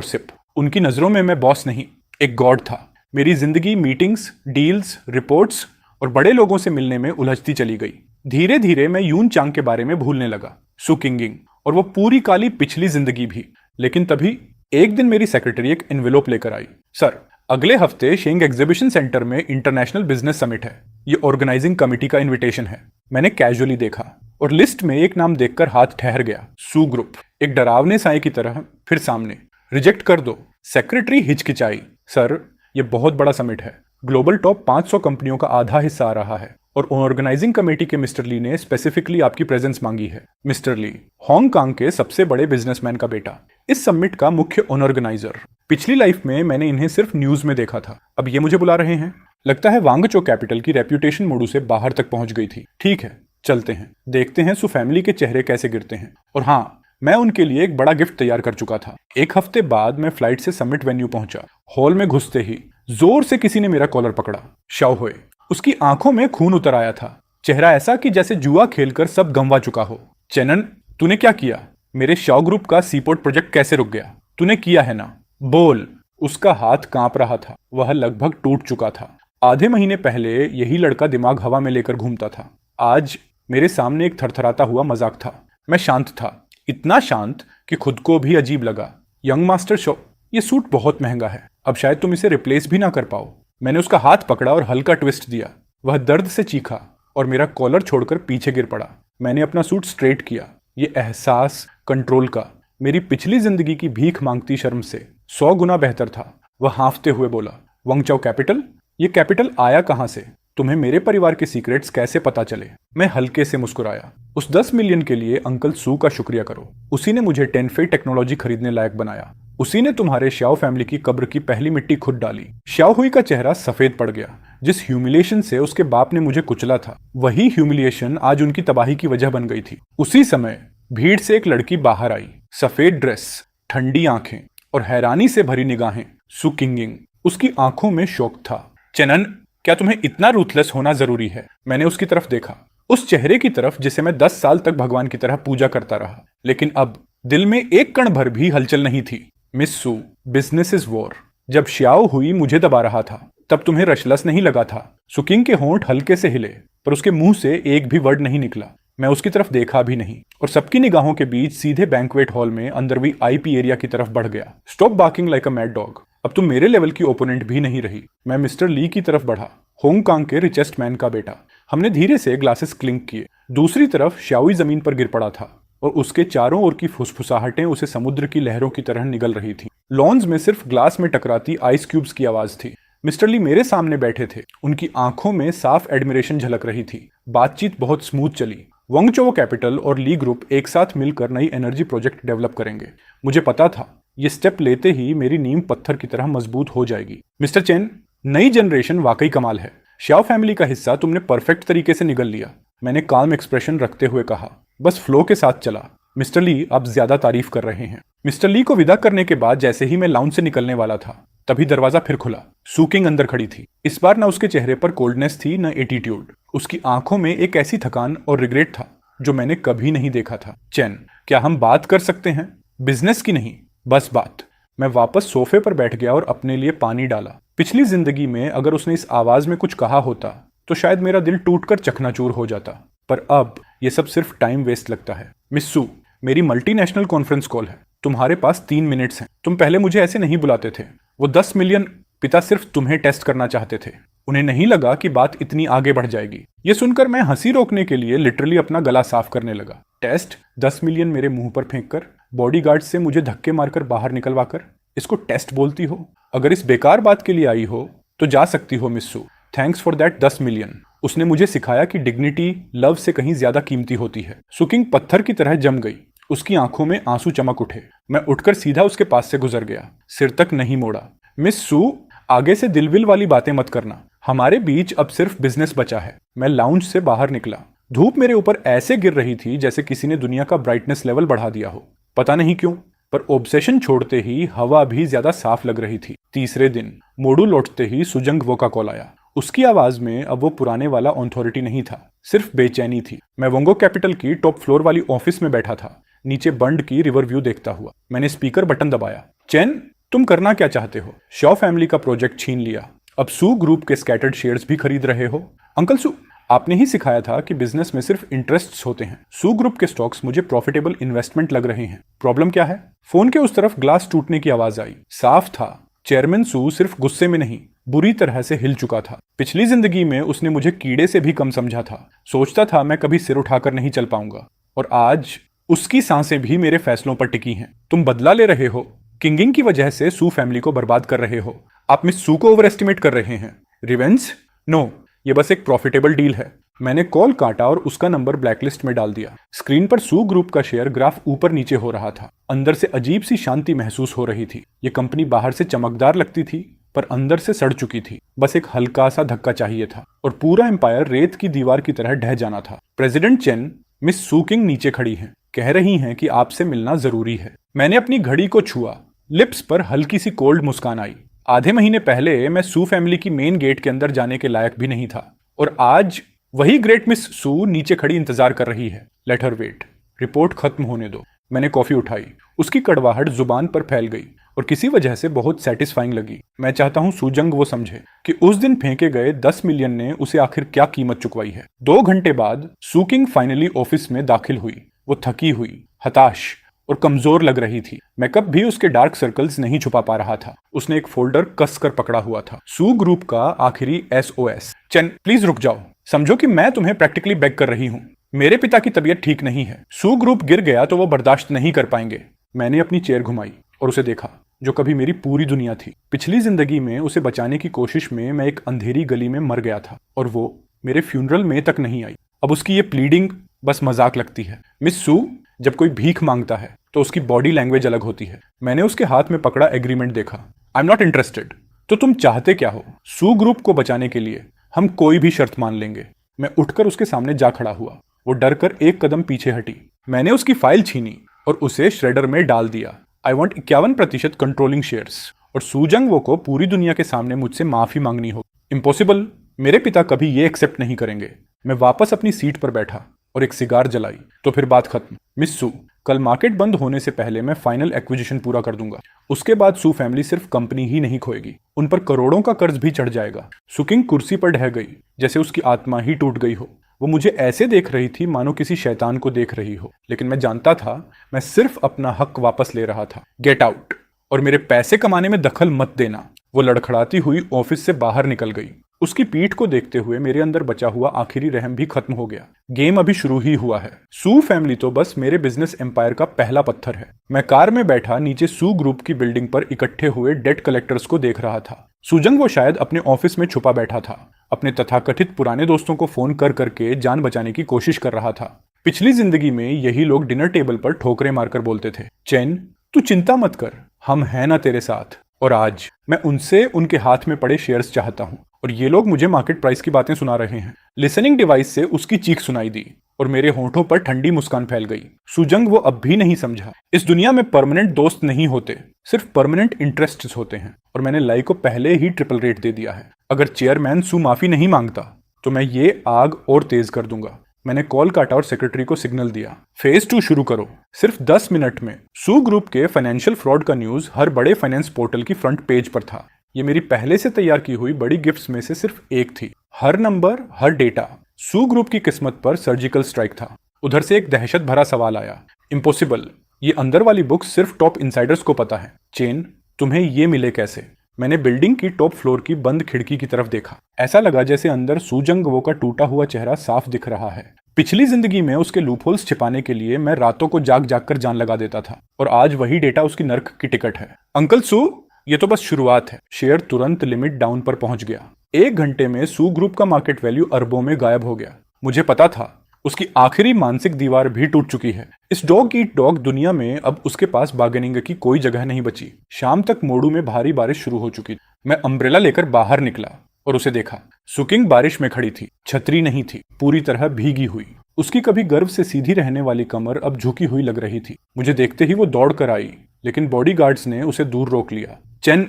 SIP. उनकी नजरों में मैं बॉस नहीं, एक गॉड था। मेरी जिंदगी मीटिंग्स, डील्स, रिपोर्ट्स और बड़े लोगों से मिलने में उलझती चली गई। धीरे धीरे मैं यून चांग के बारे में भूलने लगा, सु किंगिंग और वो पूरी काली पिछली जिंदगी भी। लेकिन तभी एक दिन मेरी सेक्रेटरी एक एनवेलोप लेकर आई। सर, अगले हफ्ते शेंग एग्जीबिशन सेंटर में इंटरनेशनल बिजनेस समिट है, ये ऑर्गेनाइजिंग कमेटी का इनविटेशन है। मैंने कैजुअली देखा और लिस्ट में एक नाम देखकर हाथ ठहर गया, सू ग्रुप। एक डरावने साए की तरह फिर सामने, रिजेक्ट कर दो। सेक्रेटरी हिचकिचाई। सर, ये बहुत बड़ा समिट है, ग्लोबल टॉप 500 कंपनियों का आधा हिस्सा आ रहा है और ऑर्गेनाइजिंग कमेटी के मिस्टर ली ने स्पेसिफिकली आपकी प्रेजेंस मांगी है। मिस्टर ली, हांगकांग के सबसे बड़े बिजनेसमैन का बेटा, इस समिट का मुख्य ऑर्गेनाइजर। पिछली लाइफ में मैंने इन्हें सिर्फ न्यूज में देखा था, अब ये मुझे बुला रहे हैं। लगता है वांगचो कैपिटल की रेप्यूटेशन मोडू से बाहर तक पहुंच गई थी। ठीक है, चलते हैं, देखते हैं सु फैमिली के चेहरे कैसे गिरते हैं। और हाँ, मैं उनके लिए एक बड़ा गिफ्ट तैयार कर चुका था। एक हफ्ते बाद मैं फ्लाइट से समिट वेन्यू पहुंचा। हॉल में घुसते ही जोर से किसी ने मेरा कॉलर पकड़ा। शाओहुए। उसकी आंखों में खून उतर आया था, चेहरा ऐसा कि जैसे जुआ खेलकर सब गंवा चुका हो। चेनन, तूने क्या किया? मेरे शाओ ग्रुप का सीपोर्ट प्रोजेक्ट कैसे रुक गया? तूने किया है ना, बोल। उसका हाथ कांप रहा था, वह लगभग टूट चुका था। आधे महीने पहले यही लड़का दिमाग हवा में लेकर घूमता था। आज मेरे सामने एक थरथराता हुआ मजाक था। मैं शांत था, इतना शांत कि खुद को भी अजीब लगा। यंग मास्टर शो, ये सूट बहुत महंगा है, अब शायद तुम इसे रिप्लेस भी ना कर पाओ। मैंने उसका हाथ पकड़ा और हल्का ट्विस्ट दिया। वह दर्द से चीखा और मेरा कॉलर छोड़कर पीछे गिर पड़ा। मैंने अपना सूट स्ट्रेट किया। ये एहसास कंट्रोल का मेरी पिछली जिंदगी की भीख मांगती शर्म से 100 गुना बेहतर था। वह हांफते हुए बोला, वांगचाओ कैपिटल? ये कैपिटल आया कहां से? तुम्हें मेरे परिवार के सीक्रेट्स कैसे पता चले? मैं हल्के से मुस्कुराया। उस 10 मिलियन के लिए अंकल सू का शुक्रिया करो। उसी ने मुझे टेनफे टेक्नोलॉजी खरीदने लायक बनाया। उसी ने तुम्हारे श्याओ फैमिली की कब्र की पहली मिट्टी खुद डाली। श्याओ हुई का चेहरा सफेद पड़ गया। जिस ह्यूमिलिएशन से उसके बाप ने मुझे कुचला था, वही ह्यूमिलिएशन आज उनकी तबाही की वजह बन गई थी। उसी समय भीड़ से एक लड़की बाहर आई, सफेद ड्रेस, ठंडी आंखें और हैरानी से भरी निगाहें। सु किंगिंग। उसकी आंखों में शौक था। चेनन, क्या तुम्हें इतना रूथलेस होना जरूरी है? मैंने उसकी तरफ देखा, उस चेहरे की तरफ जिसे मैं 10 साल तक भगवान की तरह पूजा करता रहा, लेकिन अब दिल में एक कण भर भी हलचल नहीं थी। Miss Su, business is war. जब श्याओ हुई मुझे दबा रहा था, तब तुम्हें रशलस नहीं लगा था? सुकिंग के होंठ हल्के से हिले, पर उसके मुंह से एक भी वर्ड नहीं निकला। मैं उसकी तरफ देखा भी नहीं और सबकी निगाहों के बीच सीधे बैंक्वेट हॉल में अंदर वीआईपी एरिया की तरफ बढ़ गया। Stop barking like a mad dog. अब तुम मेरे लेवल की ओपोनेंट भी नहीं रही। मैं मिस्टर ली की तरफ बढ़ा, हांगकांग के रिचेस्ट मैन का बेटा। हमने धीरे से ग्लासेस क्लिंक किए। दूसरी तरफ श्याओई जमीन पर गिर पड़ा था और उसके चारों ओर की फुसफुसाहटें उसे समुद्र की लहरों की तरह निगल रही थी। लॉन्स में सिर्फ ग्लास में टकराती आइस क्यूब्स की आवाज थी। मिस्टर ली मेरे सामने बैठे थे, उनकी आंखों में साफ एडमिरेशन झलक रही थी। बातचीत बहुत स्मूथ चली। वांगचो कैपिटल और ली ग्रुप एक साथ मिलकर नई एनर्जी प्रोजेक्ट डेवलप करेंगे। मुझे पता था ये स्टेप लेते ही मेरी नींव पत्थर की तरह मजबूत हो जाएगी। मिस्टर चेन, नई जनरेशन वाकई कमाल है। श्याओ फैमिली का हिस्सा तुमने परफेक्ट तरीके से निगल लिया। मैंने काम एक्सप्रेशन रखते हुए कहा, बस फ्लो के साथ चला। मिस्टर ली, आप ज्यादा तारीफ कर रहे हैं। मिस्टर ली को विदा करने के बाद जैसे ही मैं लाउंज से निकलने वाला था, तभी दरवाजा फिर खुला। सु किंग अंदर खड़ी थी। इस बार ना उसके चेहरे पर कोल्डनेस थी, न एटीट्यूड। उसकी आंखों में एक ऐसी थकान और रिग्रेट था जो मैंने कभी नहीं देखा था। चैन, क्या हम बात कर सकते हैं? बिजनेस की नहीं, बस बात। मैं वापस सोफे पर बैठ गया और अपने लिए पानी डाला। पिछली जिंदगी में अगर उसने इस आवाज में कुछ कहा होता तो शायद मेरा दिल टूटकर चकनाचूर हो जाता, पर अब ये सब सिर्फ टाइम वेस्ट लगता है। मिस्सू, मेरी मल्टीनेशनल कॉन्फ्रेंस कॉल है, तुम्हारे पास 3 मिनट्स हैं। तुम पहले मुझे ऐसे नहीं बुलाते थे। वो 10 मिलियन पिता सिर्फ तुम्हें टेस्ट करना चाहते थे। उन्हें नहीं लगा कि बात इतनी आगे बढ़ जाएगी। ये सुनकर मैं हंसी रोकने के लिए लिटरली अपना गला साफ करने लगा। टेस्ट? 10 मिलियन मेरे मुंह पर फेंककर, बॉडीगार्ड से मुझे धक्के मारकर बाहर निकलवाकर, इसको टेस्ट बोलती हो? अगर इस बेकार बात के लिए आई हो तो जा सकती हो मिस्सू। Thanks for that 10 million. उसने मुझे सिखाया कि डिग्निटी लव से कहीं ज्यादा कीमती होती है। सुकिंग पत्थर की तरह जम गई। उसकी आंखों में आंसू चमक उठे। मैं उठकर सीधा उसके पास से गुजर गया, सिर तक नहीं मोड़ा। मिस सू, आगे से दिलविल वाली बातें मत करना। हमारे बीच अब सिर्फ बिजनेस बचा है। मैं लाउंज से बाहर निकला। धूप मेरे ऊपर ऐसे गिर रही थी जैसे किसी ने दुनिया का ब्राइटनेस लेवल बढ़ा दिया हो। पता नहीं क्यों, पर ऑब्सेशन छोड़ते ही हवा भी ज्यादा साफ लग रही थी। तीसरे दिन मोडू लौटते ही सुजंग वो का कॉल आया। उसकी आवाज में अब वो पुराने वाला ऑथोरिटी नहीं था, सिर्फ बेचैनी थी। मैं वोंगो कैपिटल की टॉप फ्लोर वाली ऑफिस में बैठा था। नीचे बंड की रिवर व्यू देखता हुआ। मैंने स्पीकर बटन दबाया। चेन, तुम करना क्या चाहते हो? शॉ फैमिली का प्रोजेक्ट छीन लिया, अब सू ग्रुप के स्कैटर्ड शेयर्स भी खरीद रहे हो? अंकल सू, आपने ही सिखाया था कि बिजनेस में सिर्फ इंटरेस्ट्स होते हैं। सू ग्रुप के स्टॉक्स मुझे प्रॉफिटेबल इन्वेस्टमेंट लग रहे हैं। प्रॉब्लम क्या है? फोन के उस तरफ ग्लास टूटने की आवाज आई। साफ था, चेयरमैन सू सिर्फ गुस्से में नहीं, बुरी तरह से हिल चुका था। पिछली जिंदगी में उसने मुझे कीड़े से भी कम समझा था। सोचता था मैं कभी सिर उठाकर नहीं चल पाऊंगा, और आज उसकी सांसें भी मेरे फैसलों पर टिकी हैं। तुम बदला ले रहे हो, किंगिंग की वजह से सू फैमिली को बर्बाद कर रहे हो। आप मिस सू को ओवर एस्टिमेट कर रहे हैं। रिवेंज? नो, ये बस एक प्रॉफिटेबल डील है। मैंने कॉल काटा और उसका नंबर ब्लैकलिस्ट में डाल दिया। स्क्रीन पर सू ग्रुप का शेयर ग्राफ ऊपर नीचे हो रहा था। अंदर से अजीब सी शांति महसूस हो रही थी। ये कंपनी बाहर से चमकदार लगती थी, पर अंदर से सड़ चुकी थी। बस एक हल्का सा धक्का चाहिए था और पूरा एम्पायर रेत की दीवार की तरह ढह जाना था। प्रेसिडेंट चेन, मिस सू किंग नीचे खड़ी हैं, कह रही हैं कि आपसे मिलना जरूरी है। मैंने अपनी घड़ी को छुआ। लिप्स पर हल्की सी कोल्ड मुस्कान आई। आधे महीने पहले मैं सू फैमिली की मेन गेट के अंदर जाने के लायक भी नहीं था, और आज वही ग्रेट मिस सू नीचे खड़ी इंतजार कर रही है। लेट हर वेट, रिपोर्ट खत्म होने दो। मैंने कॉफी उठाई। उसकी कड़वाहट जुबान पर फैल गई और किसी वजह से बहुत सेटिस्फाइंग लगी। मैं चाहता हूं सूजंग वो समझे कि उस दिन फेंके गए 10 मिलियन ने उसे आखिर क्या कीमत चुकवाई है। 2 घंटे बाद सू किंग फाइनली ऑफिस में दाखिल हुई। वो थकी हुई, हताश और कमजोर लग रही थी। मेकअप भी उसके डार्क सर्कल्स नहीं छुपा पा रहा था। उसने एक फोल्डर कसकर पकड़ा हुआ था। सू ग्रुप का आखिरी SOS। चेन, प्लीज रुक जाओ। समझो कि मैं तुम्हें प्रैक्टिकली बेग कर रही हूँ। मेरे पिता की तबीयत ठीक नहीं है। सू ग्रुप गिर गया तो वो बर्दाश्त नहीं कर पाएंगे। मैंने अपनी चेयर घुमाई और उसे देखा, जो कभी मेरी पूरी दुनिया थी। पिछली जिंदगी में उसे बचाने की कोशिश में मैं एक अंधेरी गली में मर गया था, और वो मेरे फ्यूनरल में तक नहीं आई। अब उसकी ये प्लीडिंग बस मजाक लगती है। मिस सू, जब कोई भीख मांगता है तो उसकी बॉडी लैंग्वेज अलग होती है। मैंने उसके हाथ में पकड़ा एग्रीमेंट देखा। I am not interested. तो तुम चाहते क्या हो? सू ग्रुप को बचाने के लिए हम कोई भी शर्त मान लेंगे। मैं उठकर उसके सामने जा खड़ा हुआ। वो डर कर एक कदम पीछे हटी। मैंने उसकी फाइल छीनी और उसे श्रेडर में डाल दिया। आई वॉन्ट 51% कंट्रोलिंग शेयर्स, और सूजंग वो को पूरी दुनिया के सामने मुझसे माफी मांगनी हो। इम्पॉसिबल। मेरे पिता कभी ये एक्सेप्ट नहीं करेंगे। मैं वापस अपनी सीट पर बैठा और एक सिगार जलाई। तो फिर बात खत्म। मिस सू, कल मार्केट बंद होने से पहले मैं फाइनल एक्विजिशन पूरा कर दूंगा। उसके बाद सू फैमिली सिर्फ कंपनी ही नहीं खोएगी, उन पर करोड़ों का कर्ज भी चढ़ जाएगा। सुकिंग कुर्सी पर ढह गई, जैसे उसकी आत्मा ही टूट गई हो। वो मुझे ऐसे देख रही थी मानो किसी शैतान को देख रही हो, लेकिन मैं जानता था मैं सिर्फ अपना हक वापस ले रहा था। गेट आउट, और मेरे पैसे कमाने में दखल मत देना। वो लड़खड़ाती हुई ऑफिस से बाहर निकल गई। उसकी पीठ को देखते हुए मेरे अंदर बचा हुआ आखिरी रहम भी खत्म हो गया। गेम अभी शुरू ही हुआ है। सू फैमिली तो बस मेरे बिजनेस एम्पायर का पहला पत्थर है। मैं कार में बैठा नीचे सू ग्रुप की बिल्डिंग पर इकट्ठे हुए डेट कलेक्टर्स को देख रहा था। सूजंग वो शायद अपने ऑफिस में छुपा बैठा था, अपने तथाकथित पुराने दोस्तों को फोन कर करके जान बचाने की कोशिश कर रहा था। पिछली जिंदगी में यही लोग डिनर टेबल पर ठोकरें मारकर बोलते थे, चैन तू चिंता मत कर, हम हैं ना तेरे साथ। और आज मैं उनसे उनके हाथ में पड़े शेयर्स चाहता हूं, और ये लोग मुझे मार्केट प्राइस की बातें सुना रहे हैं। लिसनिंग डिवाइस से उसकी चीख सुनाई दी और मेरे होंठों पर ठंडी मुस्कान फैल गई। सूजंग वो अब भी नहीं समझा। इस दुनिया में परमानेंट दोस्त नहीं होते, सिर्फ परमानेंट इंटरेस्ट्स होते हैं, और मैंने लाई को पहले ही ट्रिपल रेट दे दिया है। अगर चेयरमैन सू माफी नहीं मांगता तो मैं ये आग और तेज कर दूंगा। मैंने कॉल काटा और सेक्रेटरी को सिग्नल दिया, फेज 2 शुरू करो। सिर्फ 10 मिनट में सू ग्रुप के फाइनेंशियल फ्रॉड का न्यूज हर बड़े फाइनेंस पोर्टल की फ्रंट पेज पर था। ये मेरी पहले से तैयार की हुई बड़ी गिफ्ट्स में से सिर्फ एक थी। हर नंबर, हर डेटा। सू ग्रुप की किस्मत पर सर्जिकल स्ट्राइक था। उधर से एक दहशत भरा सवाल आया, इम्पॉसिबल, ये अंदर वाली बुक्स सिर्फ टॉप इनसाइडर्स को पता है। चेन, तुम्हें ये मिले कैसे? मैंने बिल्डिंग की टॉप फ्लोर की बंद खिड़की की तरफ देखा। ऐसा लगा जैसे अंदर सूजंग वो का टूटा हुआ चेहरा साफ दिख रहा है। पिछली जिंदगी में उसके लूपहोल्स छिपाने के लिए मैं रातों को जाग जाग कर जान लगा देता था, और आज वही डेटा उसकी नर्क की टिकट है। अंकल सू, ये तो बस शुरुआत है। शेयर तुरंत लिमिट डाउन पर पहुंच गया। 1 घंटे में सू ग्रुप का मार्केट वैल्यू अरबों में गायब हो गया। मुझे पता था उसकी आखिरी मानसिक दीवार भी टूट चुकी है। इस डॉग ईट डॉग दुनिया में अब उसके पास बार्गेनिंग की कोई जगह नहीं बची। शाम तक मोडू में भारी बारिश शुरू हो चुकी। मैं अम्ब्रेला लेकर बाहर निकला और उसे देखा। सुकिंग बारिश में खड़ी थी, छतरी नहीं थी, पूरी तरह भीगी हुई। उसकी कभी गर्व से सीधी रहने वाली कमर अब झुकी हुई लग रही थी। मुझे देखते ही वो दौड़ कर आई, लेकिन बॉडीगार्ड्स ने उसे दूर रोक लिया। चैन,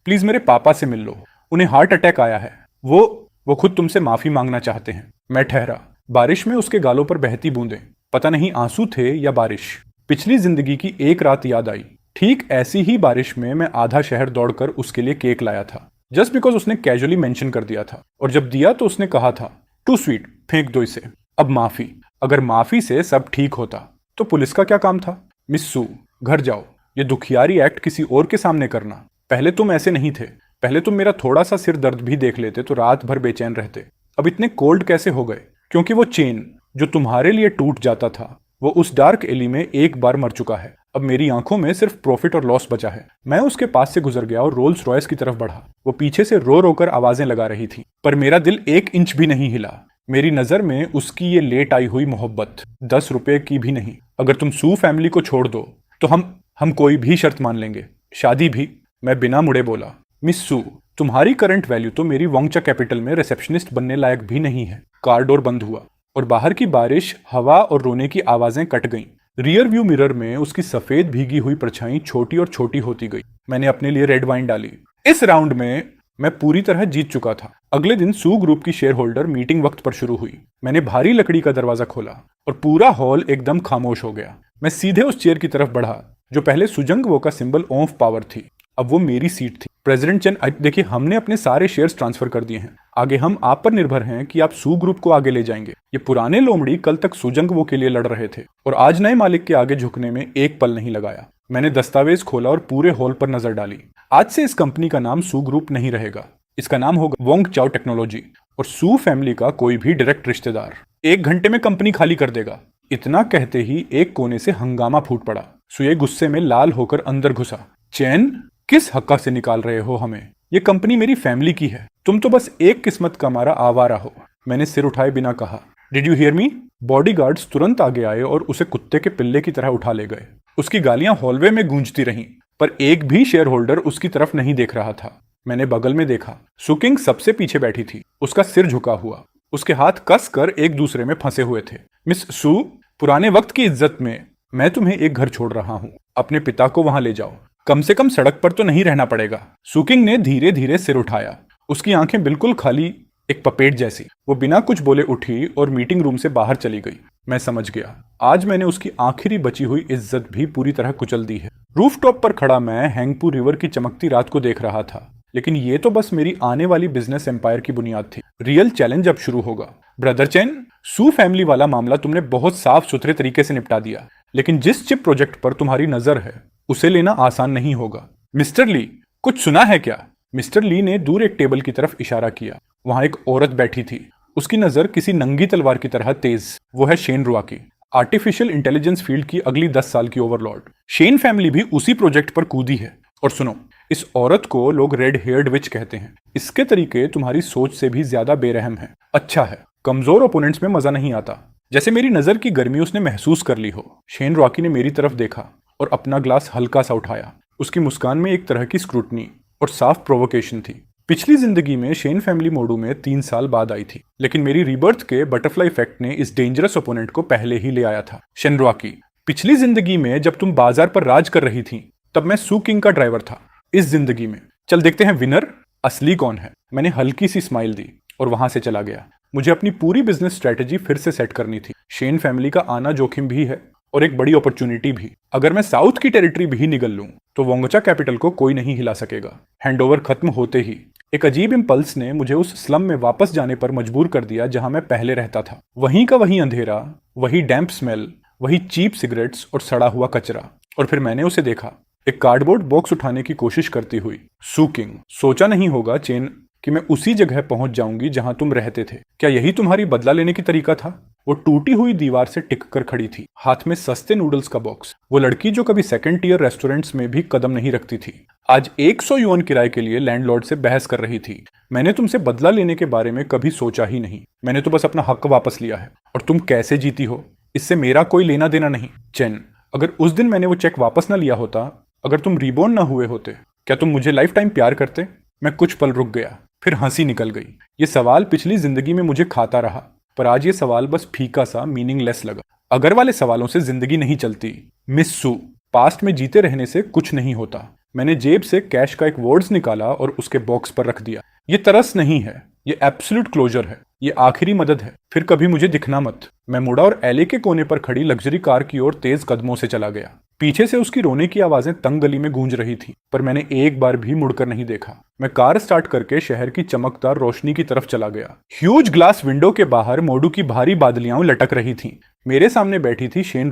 प्लीज मेरे पापा से मिल लो, उन्हें हार्ट अटैक आया है। वो खुद तुमसे माफी मांगना चाहते हैं। मैं ठहरा। बारिश में उसके गालों पर बहती बूंदें, पता नहीं आंसू थे या बारिश। पिछली जिंदगी की एक रात याद आई। ठीक ऐसी ही बारिश में मैं आधा शहर दौड़कर उसके लिए केक लाया था, जस्ट बिकॉज उसने कैजुअली मेंशन कर दिया था। और जब दिया तो उसने कहा था, टू स्वीट, फेंक दो इसे। अब माफी। अगर माफी से सब ठीक होता तो पुलिस का क्या काम था? मिस सू, घर जाओ। ये दुखियारी एक्ट किसी और के सामने करना। पहले तुम ऐसे नहीं थे। पहले तुम मेरा थोड़ा सा सिर दर्द भी देख लेते तो रात भर बेचैन रहते। अब इतने कोल्ड कैसे हो गए? क्योंकि वो चेन जो तुम्हारे लिए टूट जाता था, वो उस डार्क एली में एक बार मर चुका है। अब मेरी आंखों में सिर्फ प्रॉफिट और लॉस बचा है। मैं उसके पास से गुजर गया और रोल्स रॉयस की तरफ बढ़ा। वो पीछे से रो रोकर आवाजें लगा रही थी, पर मेरा दिल 1 इंच भी नहीं हिला। मेरी नजर में उसकी ये लेट आई हुई मोहब्बत 10 रुपए की भी नहीं। अगर तुम सू फैमिली को छोड़ दो तो हम कोई भी शर्त मान लेंगे, शादी भी। मैं बिना मुड़े बोला, मिस सू, तुम्हारी करंट वैल्यू तो मेरी वोंगचा कैपिटल में रिसेप्शनिस्ट बनने लायक भी नहीं है। कार डोर बंद हुआ और बाहर की बारिश, हवा और रोने की आवाजें कट गईं। रियर व्यू मिरर में उसकी सफेद भीगी हुई परछाई छोटी और छोटी होती गई। मैंने अपने लिए रेड वाइन डाली। इस राउंड में मैं पूरी तरह जीत चुका था। अगले दिन सू ग्रुप की शेयर होल्डर मीटिंग वक्त पर शुरू हुई। मैंने भारी लकड़ी का दरवाजा खोला और पूरा हॉल एकदम खामोश हो गया। मैं सीधे उस चेयर की तरफ बढ़ा जो पहले सुजंग वो का सिंबल ऑफ पावर थी। अब वो मेरी सीट थी। प्रेसिडेंट चेन, देखिए, हमने अपने सारे शेयर्स ट्रांसफर कर दिए हैं। आगे हम आप पर निर्भर हैं कि आप सू ग्रुप को आगे ले जाएंगे। ये पुराने लोमड़ी कल तक सुजंग वो के लिए लड़ रहे थे और आज नए मालिक के आगे झुकने में एक पल नहीं लगाया। मैंने दस्तावेज खोला और पूरे हॉल पर नजर डाली। आज से इस कंपनी का नाम सू ग्रुप नहीं रहेगा। इसका नाम होगा वोंग चाओ टेक्नोलॉजी और सू फैमिली का कोई भी डायरेक्ट रिश्तेदार 1 घंटे में कंपनी खाली कर देगा। इतना कहते ही एक कोने से हंगामा फूट पड़ा। सुये गुस्से में लाल होकर अंदर घुसा। चैन, किस हक्का से निकाल रहे हो हमें? ये कंपनी मेरी फैमिली की है। तुम तो बस एक किस्मत का मारा आवारा हो। मैंने सिर उठाए बिना कहा, did you hear me? Bodyguards तुरंत आगे आए और उसे कुत्ते के पिल्ले की तरह उठा ले गए। उसकी गालियां हॉलवे में गूंजती रहीं, पर एक भी शेयर होल्डर उसकी तरफ नहीं देख रहा था। मैंने बगल में देखा। सुकिंग सबसे पीछे बैठी थी, उसका सिर झुका हुआ, उसके हाथ कस कर एक दूसरे में फंसे हुए थे। मिस सू, पुराने वक्त की इज्जत में मैं तुम्हें एक घर छोड़ रहा हूं। अपने पिता को वहां ले जाओ। कम से कम सड़क पर तो नहीं रहना पड़ेगा। सुकिंग ने धीरे धीरे सिर उठाया। उसकी आंखें बिल्कुल खाली, एक पपेट जैसी। वो बिना कुछ बोले उठी और मीटिंग रूम से बाहर चली गई। मैं समझ गया, आज मैंने उसकी आखिरी बची हुई इज्जत भी पूरी तरह कुचल दी है। रूफटॉप पर खड़ा मैं हैंगपू रिवर की चमकती रात को देख रहा था, लेकिन ये तो बस मेरी आने वाली बिजनेस एम्पायर की बुनियाद थी। रियल चैलेंज अब शुरू होगा। ब्रदर चैन, सू फैमिली वाला मामला तुमने बहुत साफ सुथरे तरीके से निपटा दिया, लेकिन जिस चिप प्रोजेक्ट पर तुम्हारी नजर है उसे लेना आसान नहीं होगा। मिस्टर ली, कुछ सुना है क्या? मिस्टर ली ने दूर एक टेबल की तरफ इशारा किया। वहां एक औरत बैठी थी, उसकी नजर किसी नंगी तलवार की तरह तेज। वो है शेन रुआकी, आर्टिफिशियल इंटेलिजेंस फील्ड की अगली 10 साल की ओवरलॉर्ड। शेन फैमिली भी उसी प्रोजेक्ट पर कूदी है। और सुनो, इस औरत को लोग रेड हेयर्ड विच कहते हैं। इसके तरीके तुम्हारी सोच से भी ज्यादा बेरहम है। अच्छा है, कमजोर ओपोनेंट्स में मजा नहीं आता। जैसे मेरी नजर की गर्मी उसने महसूस कर ली हो। शेन रुआकी ने मेरी तरफ देखा और अपना ग्लास हल्का सा उठाया। उसकी मुस्कान में एक तरह की स्क्रूटनी और साफ प्रोवोकेशन थी। पिछली जिंदगी में शेन फैमिली मोडू में 3 साल बाद आई थी, लेकिन मेरी रीबर्थ के बटरफ्लाई इफेक्ट ने इस डेंजरस ओपोनेंट को पहले ही ले आया था। शेन रुआकी, पिछली जिंदगी में जब तुम बाजार पर राज कर रही थी तब मैं सू किंग का ड्राइवर था। इस जिंदगी में चल देखते हैं विनर असली कौन है। मैंने हल्की सी स्माइल दी और वहां से चला गया। मुझे अपनी पूरी बिजनेस स्ट्रेटेजी फिर से सेट करनी थी। शेन फैमिली का आना जोखिम भी है और एक बड़ी अपॉर्चुनिटी भी। अगर मैं साउथ की टेरिटरी भी निगल लूं तो वोंगचा कैपिटल को कोई नहीं हिला सकेगा। हैंडओवर खत्म होते ही एक अजीब इंपल्स ने मुझे उस स्लम में वापस जाने पर मजबूर कर दिया जहां मैं पहले रहता था। वहीं का वहीं अंधेरा, वही डैम्प स्मेल, वही चीप सिगरेट्स और सड़ा हुआ कचरा। और फिर मैंने उसे देखा, एक कार्डबोर्ड बॉक्स उठाने की कोशिश करती हुई। सू किंग, सोचा नहीं होगा चेन कि मैं उसी जगह पहुंच जाऊंगी जहां तुम रहते थे। क्या यही तुम्हारी बदला लेने की तरीका था? वो टूटी हुई दीवार से टिक कर खड़ी थी, हाथ में सस्ते नूडल्स का बॉक्स। वो लड़की जो कभी सेकंड टियर रेस्टोरेंट्स में भी कदम नहीं रखती थी, आज 100 युआन किराए के लिए लैंडलॉर्ड से बहस कर रही थी। मैंने तुमसे बदला लेने के बारे में कभी सोचा ही नहीं। मैंने तो बस अपना हक वापस लिया है। और तुम कैसे जीती हो, इससे मेरा कोई लेना देना नहीं। चेन, अगर उस दिन मैंने वो चेक वापस ना लिया होता, अगर तुम रिबॉर्न ना हुए होते, क्या तुम मुझे लाइफ टाइम प्यार करते? मैं कुछ पल रुक गया, फिर हंसी निकल गई। ये सवाल पिछली जिंदगी में मुझे खाता रहा, पर आज ये सवाल बस फीका सा, मीनिंगलेस लगा। अगर वाले सवालों से जिंदगी नहीं चलती। मिस सू, पास्ट में जीते रहने से कुछ नहीं होता। मैंने जेब से कैश का एक वर्ड्स निकाला और उसके बॉक्स पर रख दिया। ये तरस नहीं है, ये एब्सोल्यूट क्लोजर है, ये आखिरी मदद है, फिर कभी मुझे दिखना मत। मैं मुड़ा और एले के कोने पर खड़ी लग्जरी कार की ओर तेज कदमों से चला गया। पीछे से उसकी रोने की आवाजें तंग गली में गूंज रही थी, पर मैंने एक बार भी मुड़कर नहीं देखा। मैं कार स्टार्ट करके शहर की चमकदार रोशनी की तरफ चला गया। ह्यूज ग्लास विंडो के बाहर मोडू की भारी बादलियां लटक रही थीं। मेरे सामने बैठी थी शेन